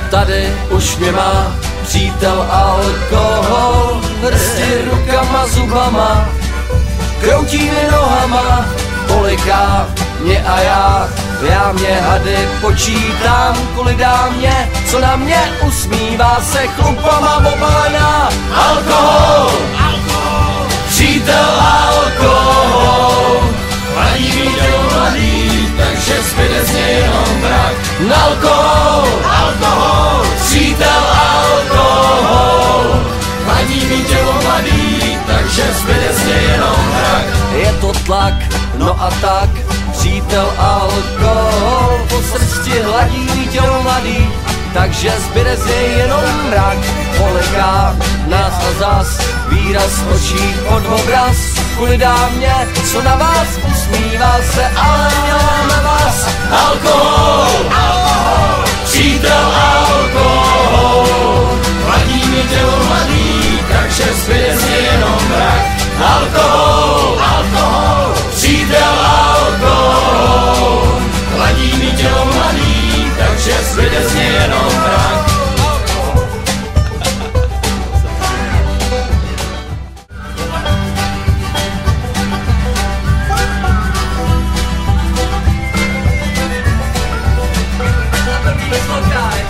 tady už mě má přítel alkohol, hrsti rukama, zubama, kroutí mi nohama, poliká mě a já mě hady počítám, kvůli dámě, co na mě usmívá se chlupama obalená. Alkohol, přítel alkohol, hladí mi tělo mladý, takže zbyde z něj jenom mrak. Alkohol, přítel alkohol, hladí mi tělo mladý, takže zbyde z něj jenom mrak. Je to tlak, no a tak, přítel alkohol, po srsti hladí mi tělo mladý, takže zbyde z něj jenom mrak. Poliká nás a zas, výraz očí od obraz, kvůli dámě, co na vás usmívá se, ale měla na vás. Alkohol, přítel alkohol, hladí mi tělo mladý, takže zbyde z něj jenom mrak. Alkohol, přítel alkohol, hladí mi tělo mladý, takže zbyde z něj jenom mrak.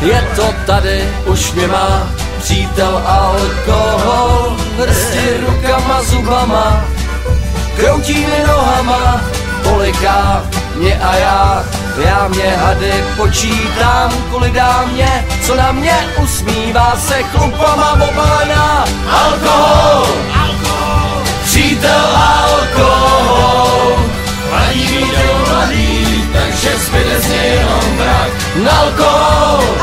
Je to tady, už mě má přítel alkohol, hrsti rukama, zubama, kroutí mi nohama, poliká mě a já mě hady počítám, kvůli dámě, co na mě usmívá se chlupama obalená. Alkohol, přítel alkohol, hladí mi tělo mladý, takže zbyde z něj jenom mrak.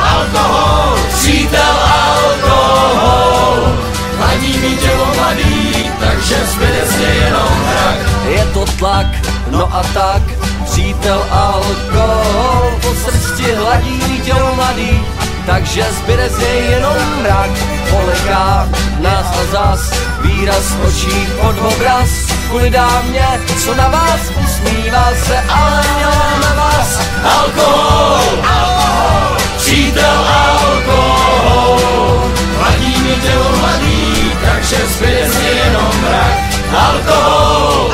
Alkohol, přítel alkohol, hladí mi tělo mladý, takže zbyde z něj jenom mrak. Je to tlak, no a tak, přítel alkohol, po srsti hladí mi tělo mladý, takže zbyde z něj jenom mrak. Poliká nás a zas, výraz očí od obraz, kvůli dámě, co na vás usmívá se, ale měla na vás. Alkohol, přítel alkohol, hladí mi tělo mladý, takže zbyde z něj jenom mrak. Alkohol,